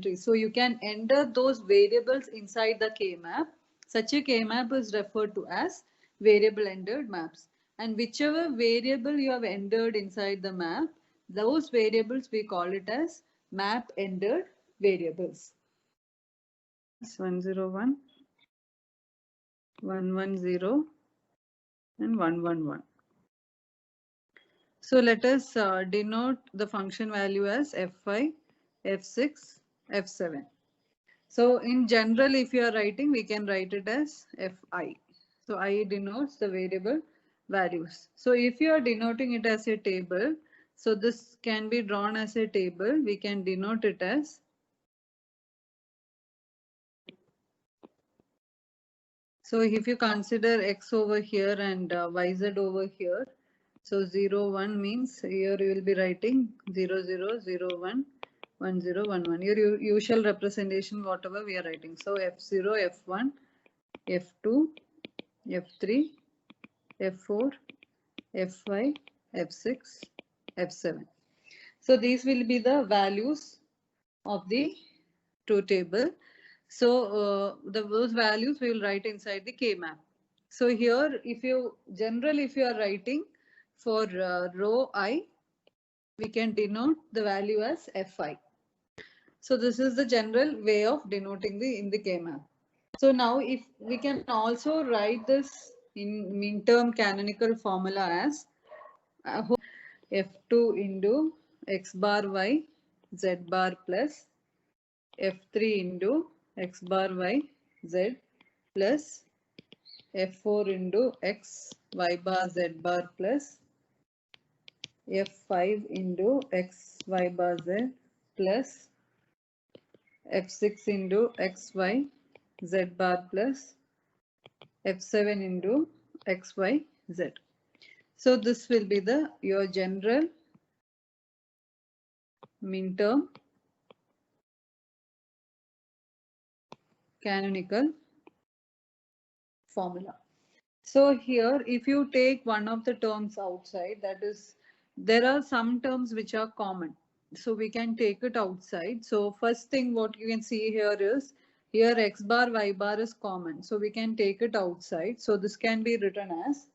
entry. So you can enter those variables inside the K-map. Such a K-map is referred to as variable entered maps. And whichever variable you have entered inside the map, those variables we call it as map entered variables. 101, 110, and 111. So let us denote the function value as f5, f6, f7. So in general, if you are writing, we can write it as fi. So I denotes the variable values. So if you are denoting it as a table, so this can be drawn as a table. We can denote it as so if you consider x over here and yz over here, so 0, 1 means here you will be writing 0, 0, 0, 1, 1, 0, 1, 1. Your usual representation, whatever we are writing. So F0, F1, F2, F3, F4, F5, F6, F7. So these will be the values of the truth table. So those values we will write inside the K-map. So here, if you are writing for row I, we can denote the value as fi. So this is the general way of denoting in the K-map. So now if we can also write this in min-term canonical formula as f2 into x bar y z bar plus f3 into x bar y z plus f4 into x y bar z bar plus f5 into x y bar z plus f6 into x y z bar plus f7 into x y z. So this will be your general min-term canonical formula. So here, if you take one of the terms outside, that is, there are some terms which are common. So we can take it outside. So first thing what you can see here is, here x bar, y bar is common. So we can take it outside. So this can be written as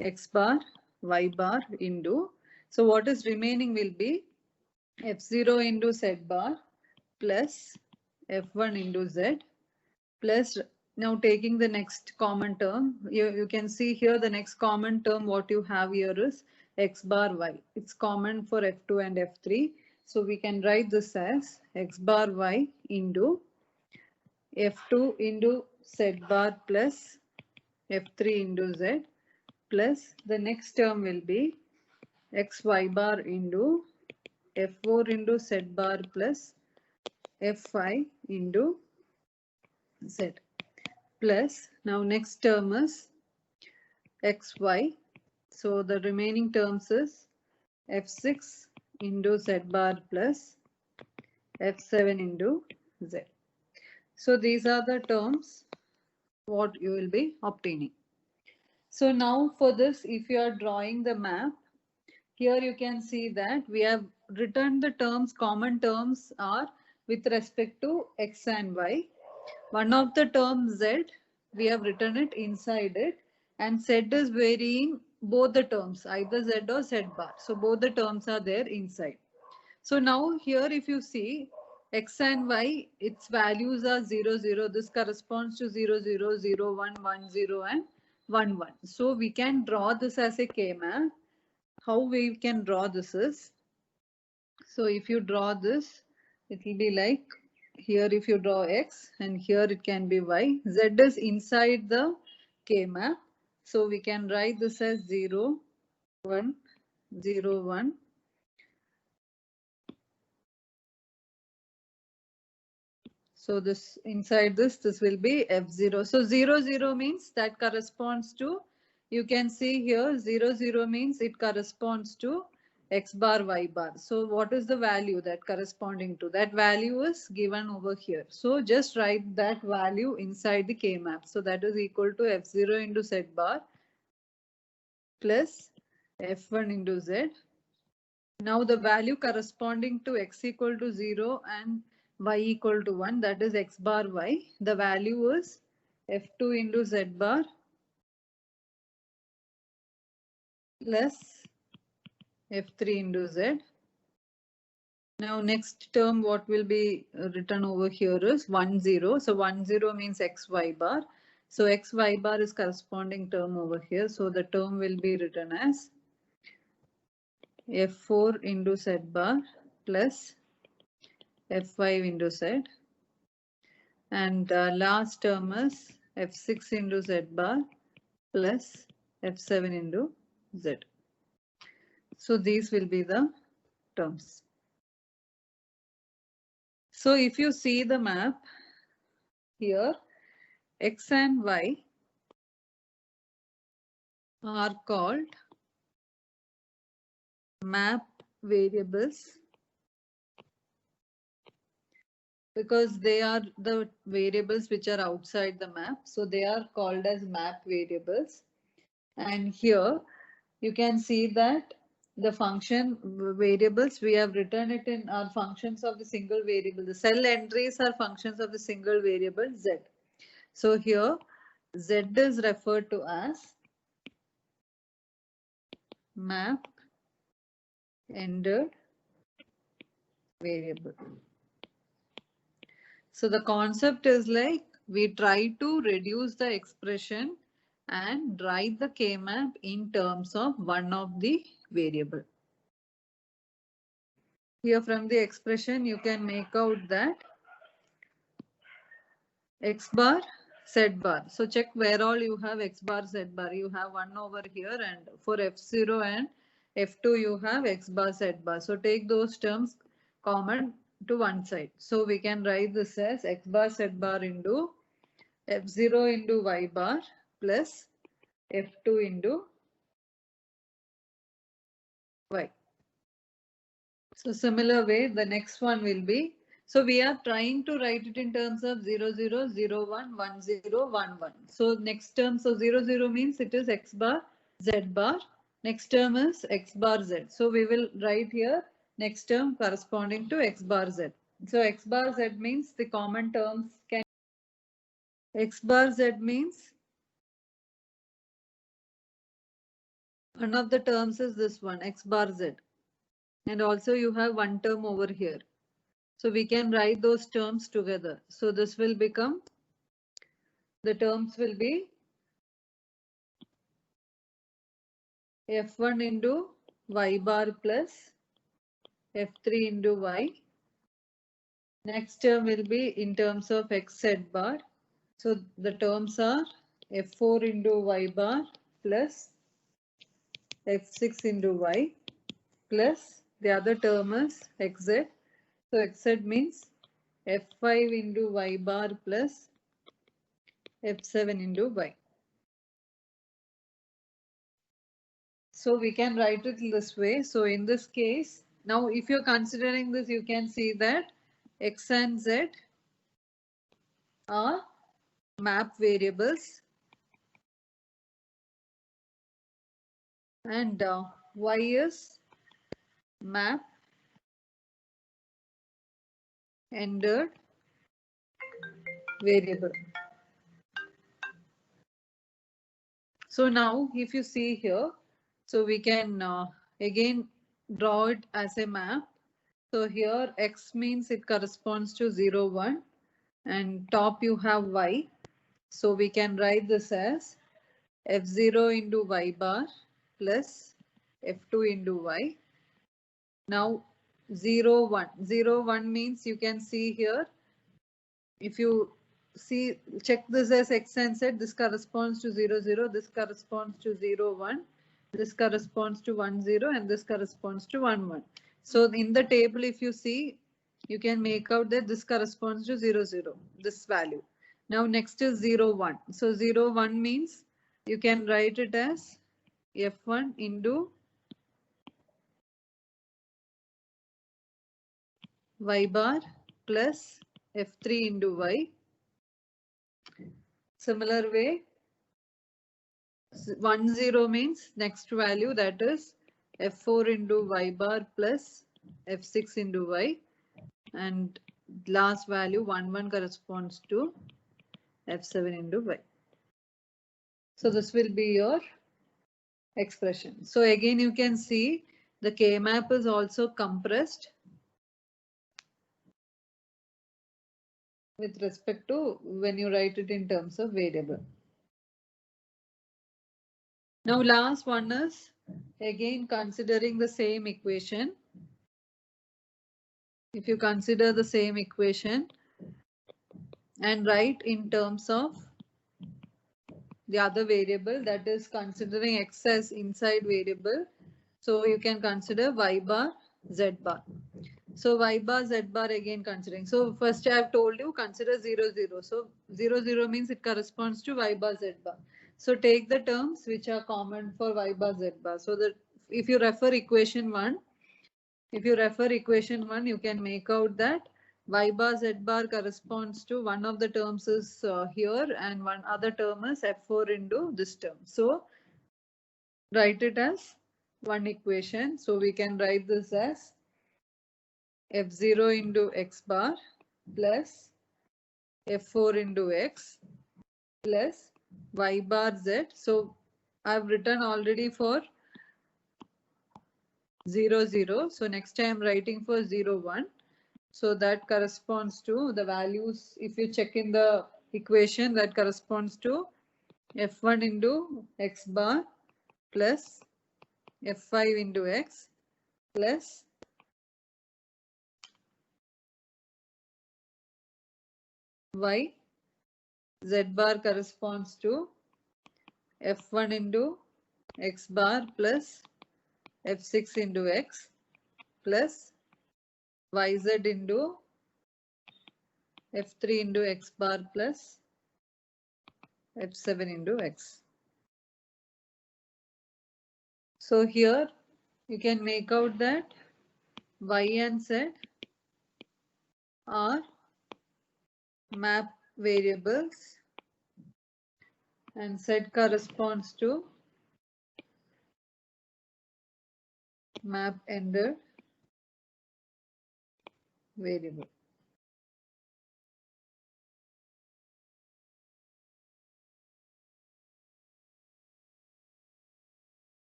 x bar, y bar into. So what is remaining will be f0 into z bar plus f1 into z plus now taking the next common term, you can see here the next common term what you have here is x bar y. It's common for f2 and f3. So we can write this as x bar y into f2 into z bar plus f3 into z plus the next term will be x y bar into f4 into z bar plus f5 into z plus now next term is xy. So the remaining terms is f6 into z bar plus f7 into z. So these are the terms what you will be obtaining. So now for this, if you are drawing the map, here you can see that we have written the terms, common terms are with respect to x and y. One of the terms z, we have written it inside it, and z is varying both the terms, either z or z bar. So both the terms are there inside. So now here if you see x and y, its values are 0, 0. This corresponds to 0, 0, 0, 1, 1, 0 and 1, 1. So we can draw this as a K-map. How we can draw this is, so if you draw this, it will be like here if you draw x and here it can be y. Z is inside the K-map. So we can write this as 0, 1, 0, 1. So this inside this will be F0. So 0, 0 means that corresponds to, you can see here 0, 0 means it corresponds to x bar, y bar. So what is the value that corresponding to? That value is given over here. So just write that value inside the K-map. So that is equal to F0 into z bar plus F1 into z. Now the value corresponding to x equal to 0 and y equal to 1, that is x bar y. The value is f2 into z bar plus f3 into z. Now next term what will be written over here is 1 0. So 1 0 means xy bar. So xy bar is corresponding term over here. So the term will be written as f4 into z bar plus f5 into z. And last term is f6 into z bar plus f7 into z. So these will be the terms. So if you see the map here, x and y are called map variables because they are the variables which are outside the map. So they are called as map variables. And here you can see that the function variables, we have written it in our functions of the single variable. The cell entries are functions of the single variable z. So here z is referred to as map entered variable. So the concept is like we try to reduce the expression and write the k-map in terms of one of the variable. Here from the expression you can make out that x bar z bar. So check where all you have x bar z bar. You have one over here, and for f0 and f2 you have x bar z bar. So take those terms common to one side. So we can write this as x bar z bar into f0 into y bar plus f2 into y. So similar way, the next one will be, so we are trying to write it in terms of 0, 0, 0, 1, 1, 0, 1, 1. So next term, so 0, 0 means it is x bar, z bar. Next term is x bar z. So we will write here next term corresponding to x bar z. So x bar z means the common terms can, x bar z means one of the terms is this one, x bar z. And also you have one term over here. So we can write those terms together. So this will become, the terms will be f1 into y bar plus f3 into y. Next term will be in terms of x z bar. So the terms are f4 into y bar plus f6 into y plus the other term is xz. So xz means f5 into y bar plus f7 into y. So we can write it this way. So in this case, now if you're considering this, you can see that x and z are map variables and y is map entered variable. So now if you see here, so we can again draw it as a map. So here x means it corresponds to 0, 1 and top you have y. So we can write this as f0 into y bar plus f2 into y. Now 0, 1. 0, 1 means you can see here, if you see, check this as x and z, this corresponds to 0, 0, this corresponds to 0, 1, this corresponds to 1, 0, and this corresponds to 1, 1. So in the table, if you see, you can make out that this corresponds to 0, 0, this value. Now next is 0, 1. So 0, 1 means you can write it as f1 into y bar plus f3 into y. Similar way, 1, 0 means next value, that is f4 into y bar plus f6 into y. And last value 1 1 corresponds to f7 into y. So this will be your expression. So again you can see the K map is also compressed with respect to when you write it in terms of variable. Now last one is again considering the same equation. If you consider the same equation and write in terms of the other variable, that is considering x as inside variable, so you can consider y bar z bar. So y bar z bar again considering. So first I have told you consider 0 0. So 0 0 means it corresponds to y bar z bar. So take the terms which are common for y bar z bar. So that if you refer equation 1, you can make out that y bar z bar corresponds to one of the terms is here and one other term is f4 into this term. So write it as one equation. So we can write this as f0 into x bar plus f4 into x plus y bar z. So I've written already for 0 0. So next I am writing for 0 1. So that corresponds to the values. If you check in the equation, that corresponds to f1 into x bar plus f5 into x plus y. Z bar corresponds to f1 into x bar plus f6 into x plus yz into f3 into x bar plus f7 into x. So here you can make out that y and z are map variables and z corresponds to map entered variable.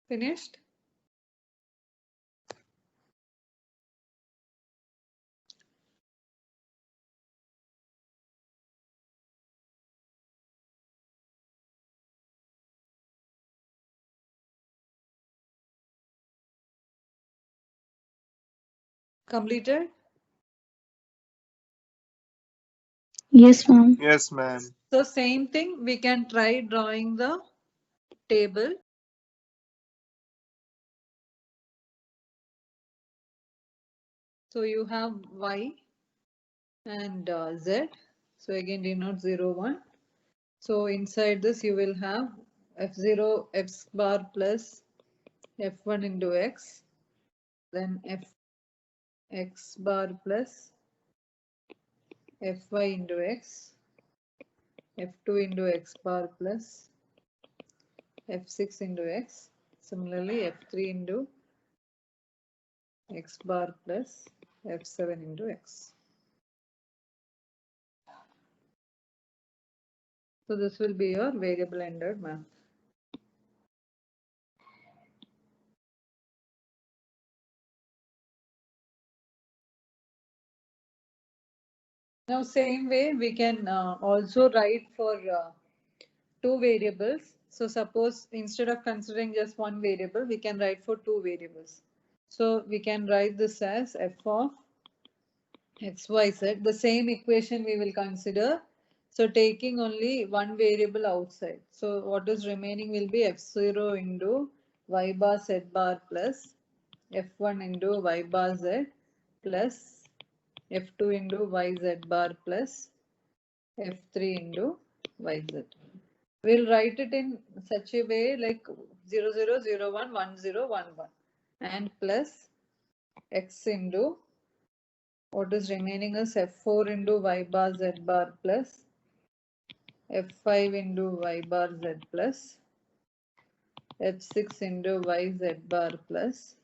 Finished? Completed? Yes, ma'am. Yes, ma'am. So same thing, we can try drawing the table. So you have y and z. So again denote 0 1. So inside this you will have f0 x bar plus f1 into x, then f x bar plus fy into x, f2 into x bar plus f6 into x. Similarly f3 into x bar plus f7 into x. So this will be your variable entered map. Now same way we can also write for two variables. So suppose instead of considering just one variable, we can write for two variables. So we can write this as f of xyz. The same equation we will consider. So taking only one variable outside. So what is remaining will be f0 into y bar z bar plus f1 into y bar z plus f2 into yz bar plus f3 into yz. We'll write it in such a way like 0 0 0 1 1 0 1 1 and plus x into what is remaining is f4 into y bar z bar plus f5 into y bar z plus f6 into yz bar plus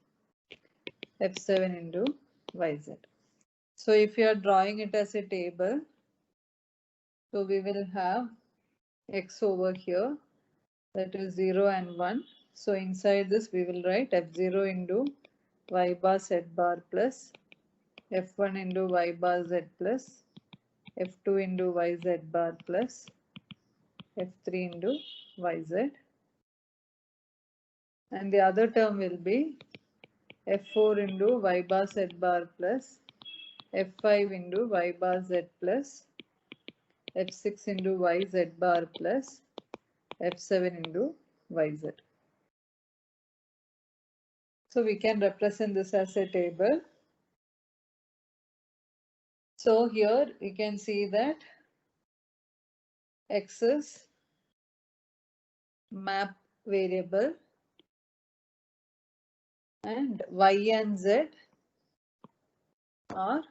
f7 into yz. So if you are drawing it as a table, so we will have x over here, that is 0 and 1. So inside this we will write f0 into y bar z bar plus f1 into y bar z plus f2 into yz bar plus f3 into yz. And the other term will be f4 into y bar z bar plus f5 into y bar z plus f6 into yz bar plus f7 into yz. So we can represent this as a table. So here you can see that x is map variable and y and z are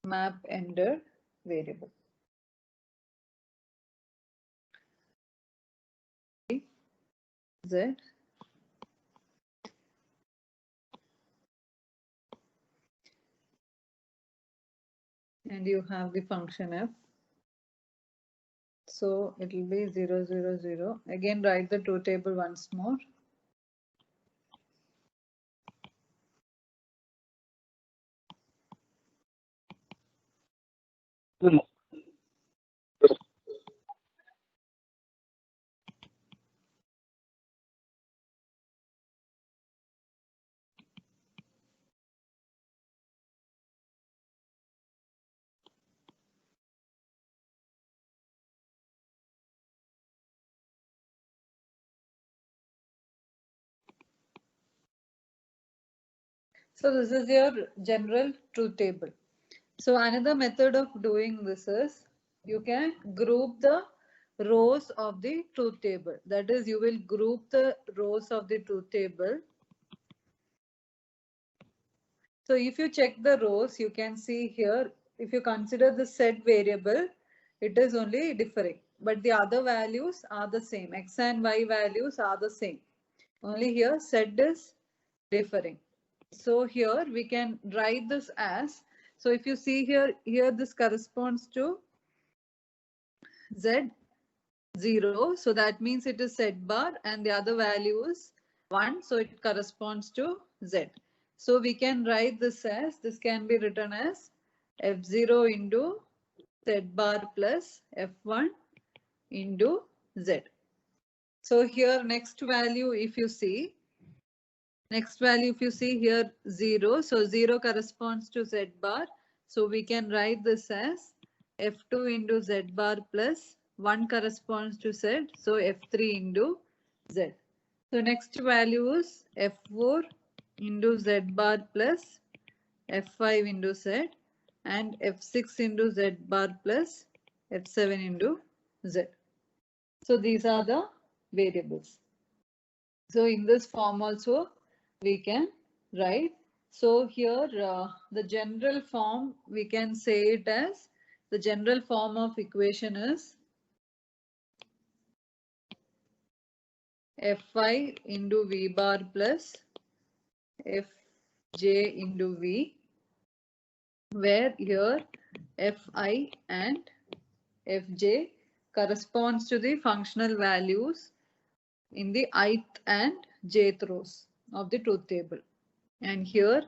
map entered variable. Z and you have the function f. So it will be 0, 0, 0. Again, write the truth table once more. So this is your general truth table. So another method of doing this is you can group the rows of the truth table. That is, you will group the rows of the truth table. So if you check the rows, you can see here, if you consider the set variable, it is only differing. But the other values are the same. X and Y values are the same. Only here set is differing. So here we can write this as, so if you see here this corresponds to Z 0. So that means it is Z bar and the other value is 1. So it corresponds to Z. So we can write this as, this can be written as F0 into Z bar plus F1 into Z. So here next value if you see, here 0. So 0 corresponds to Z bar. So we can write this as F2 into Z bar plus 1 corresponds to Z. So F3 into Z. So next value is F4 into Z bar plus F5 into Z and F6 into Z bar plus F7 into Z. So these are the variables. So in this form also we can write. So here the general form we can say it as, the general form of equation is Fi into V bar plus Fj into V, where here Fi and Fj corresponds to the functional values in the ith and jth rows of the truth table. And here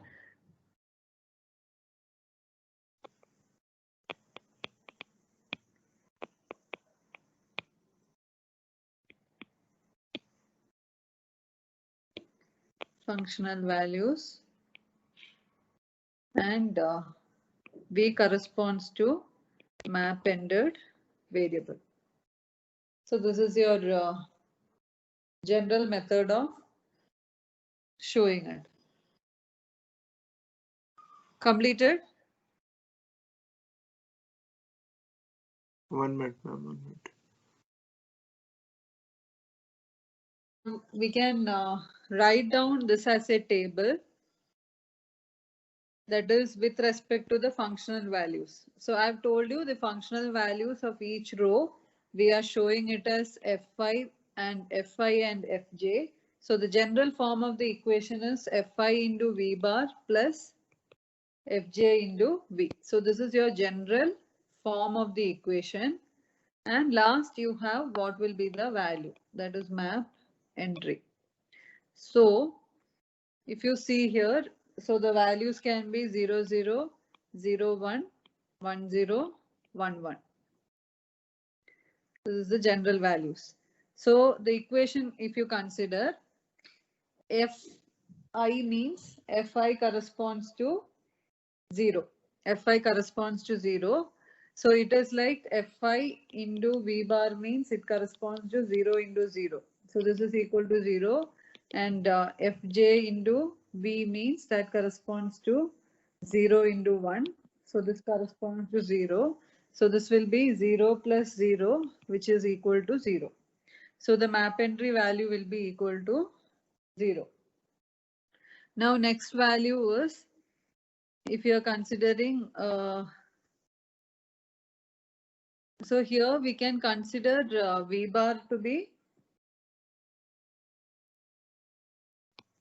functional values and V corresponds to map entered variable. So this is your general method of showing it. Completed? 1 minute, ma'am, 1 minute. We can write down this as a table, that is with respect to the functional values. So I've told you the functional values of each row. We are showing it as F5 and Fi and Fj. So the general form of the equation is Fi into V bar plus Fj into V. So this is your general form of the equation. And last you have what will be the value, that is map entry. So if you see here, so the values can be 0, 0, 0, 1, 1, 0, 1, 1. This is the general values. So the equation, if you consider Fi means Fi corresponds to 0. Fi corresponds to 0. So it is like Fi into V bar means it corresponds to 0 into 0. So this is equal to 0. And Fj into V means that corresponds to 0 into 1. So this corresponds to 0. So this will be 0 plus 0, which is equal to 0. So the map entry value will be equal to 0. Now next value is, if you are considering, so here we can consider V bar to be,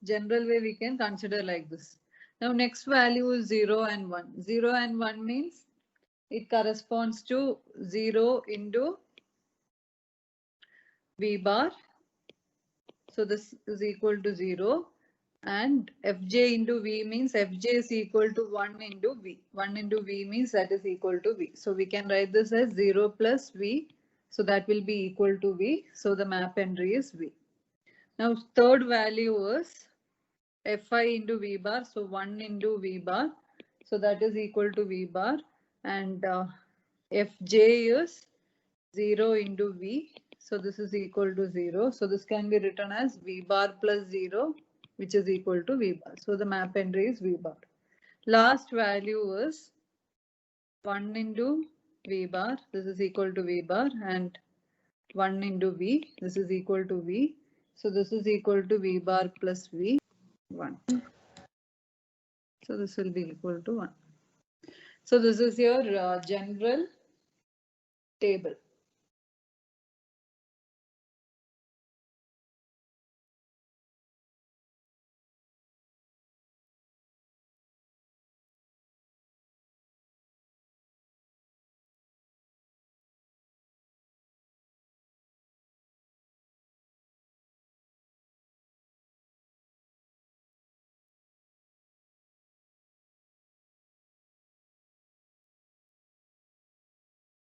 general way we can consider like this. Now next value is 0 and 1. 0 and 1 means it corresponds to 0 into V bar. So this is equal to 0. And Fj into V means Fj is equal to 1 into V. 1 into V means that is equal to V. So we can write this as 0 plus V. So that will be equal to V. So the map entry is V. Now third value is Fi into V bar. So 1 into V bar. So that is equal to V bar. And Fj is 0 into V. So this is equal to 0. So this can be written as V bar plus 0, which is equal to V bar. So the map entry is V bar. Last value is 1 into V bar. This is equal to V bar, and 1 into V. This is equal to V. So this is equal to V bar plus V, 1. So this will be equal to 1. So this is your general table.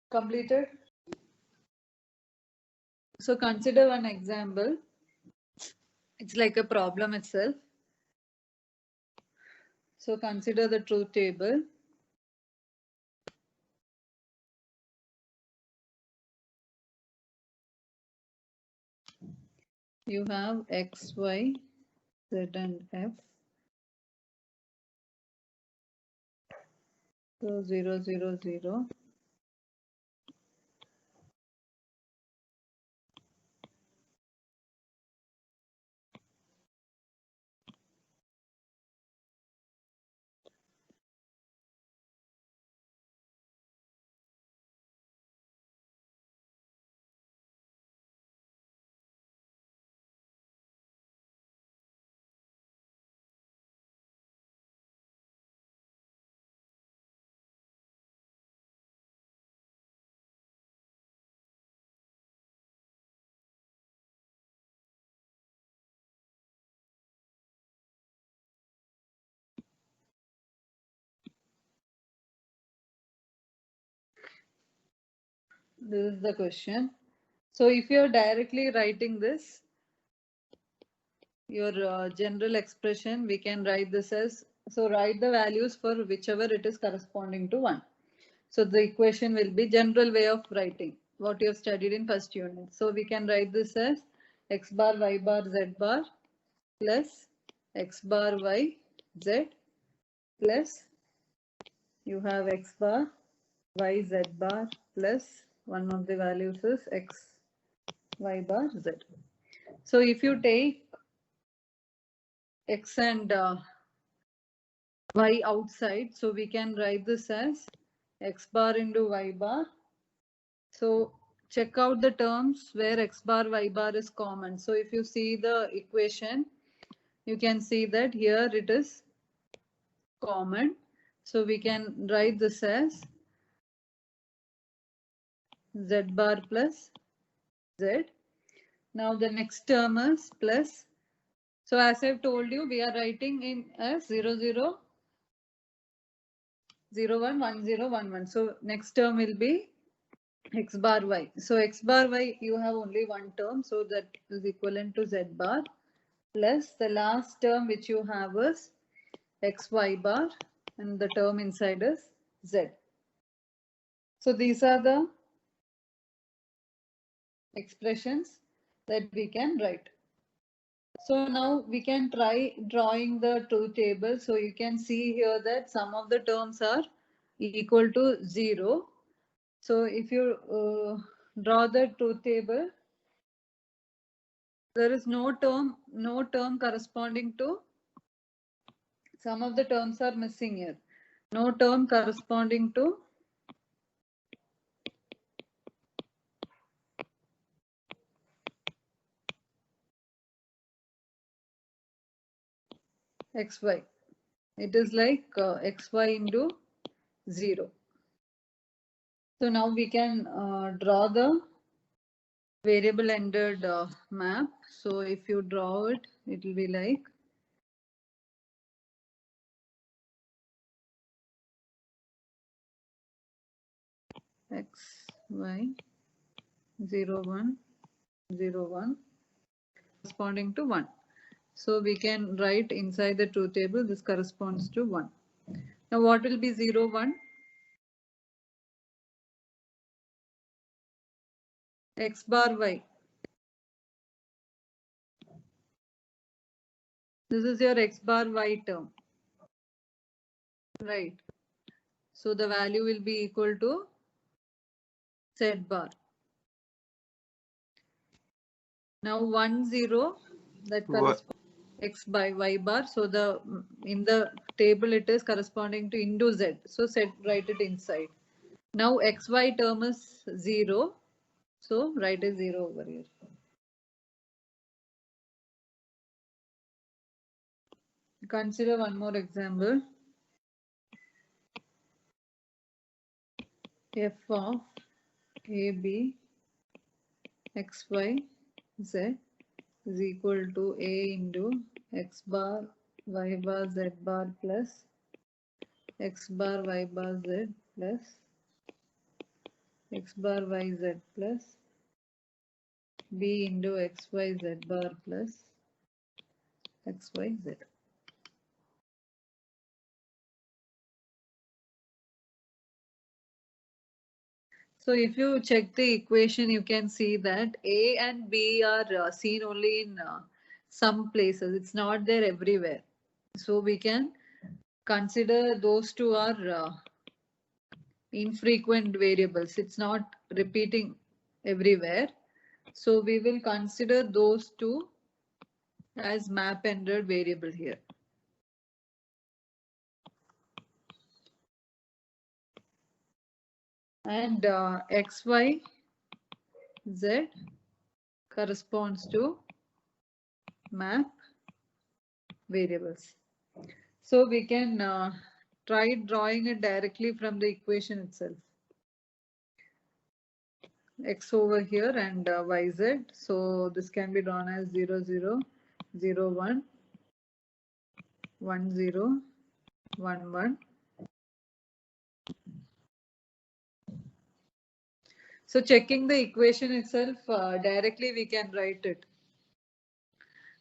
Completed? So consider one example. It's like a problem itself. So consider the truth table. You have X, Y, Z and F. So 0, 0, 0. This is the question. So if you're directly writing this, your general expression, we can write this as, so write the values for whichever it is corresponding to 1. So the equation will be general way of writing what you have studied in first unit. So we can write this as X bar, Y bar, Z bar plus X bar, Y, Z plus you have X bar, Y, Z bar plus one of the values is X, Y bar, Z. So if you take X and Y outside, so we can write this as X bar into Y bar. So check out the terms where x bar, y bar is common. So if you see the equation, you can see that here it is common. So we can write this as z bar plus z. Now the next term is plus. So as I've told you, we are writing in as 0, 0, 0, 1, 1, 0, 1, 1. So next term will be x bar y. So x bar y, you have only one term. So that is equivalent to z bar plus the last term which you have is xy bar and the term inside is z. So these are the expressions that we can write. So now we can try drawing the truth table. So you can see here that some of the terms are equal to 0. So if you draw the truth table, there is no term corresponding to, some of the terms are missing here. No term corresponding to xy. It is like xy into 0. So now we can draw the variable ended map. So if you draw it, it will be like x, y, 0, 1, 0, 1 corresponding to 1. So we can write inside the truth table, this corresponds to 1. Now what will be 0, 1? X bar y. This is your x bar y term. Right. So the value will be equal to z bar. Now 1, 0, that corresponds x by y bar. So the in the table it is corresponding to into z. So set, write it inside. Now xy term is 0. So write a 0 over here. Consider one more example. F of a, b, x, y, z is equal to a into x bar, y bar, z bar plus x bar, y bar, z plus x bar, y, z plus b into x, y, z bar plus x, y, z. So if you check the equation, you can see that A and B are seen only in some places. It's not there everywhere. So we can consider those two are infrequent variables. It's not repeating everywhere. So we will consider those two as map-ended variable here. And x, y, z corresponds to map variables. So we can try drawing it directly from the equation itself. X over here and yz. So this can be drawn as 0, 0, 0, 1, 1, 0, 1, 1. So checking the equation itself, directly we can write it.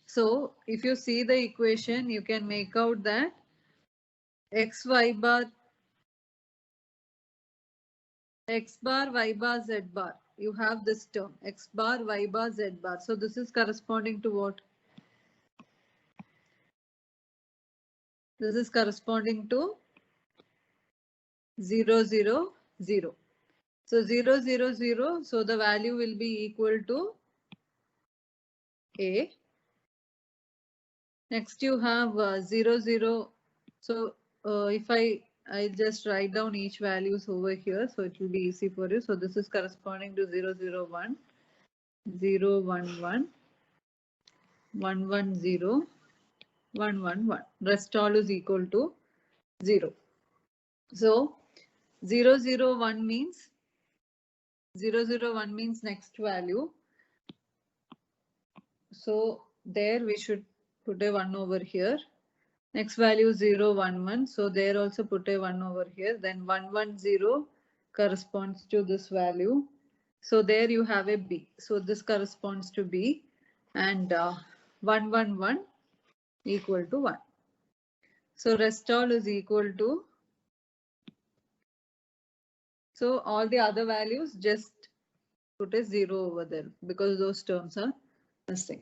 So if you see the equation, you can make out that x, y bar, x bar, y bar, z bar. You have this term, x bar, y bar, z bar. So this is corresponding to what? This is corresponding to 0, 0, 0. So 0, 0, 0. So the value will be equal to A. Next you have 0, 0. So if I I just write down each values over here, so it will be easy for you. So this is corresponding to 0, 0, 1, 0, 1, 1, 1, 1, 0, 1, 1, 1. Rest all is equal to 0. So 0, 0, 1 means 0, 0, 1 means next value. So there we should put a 1 over here. Next value 0, 1, 1. So there also put a 1 over here. Then 1, 1, 0 corresponds to this value. So there you have a B. So this corresponds to B. And 1, 1, 1 equal to 1. So rest all is equal to. So all the other values just put a 0 over there because those terms are missing.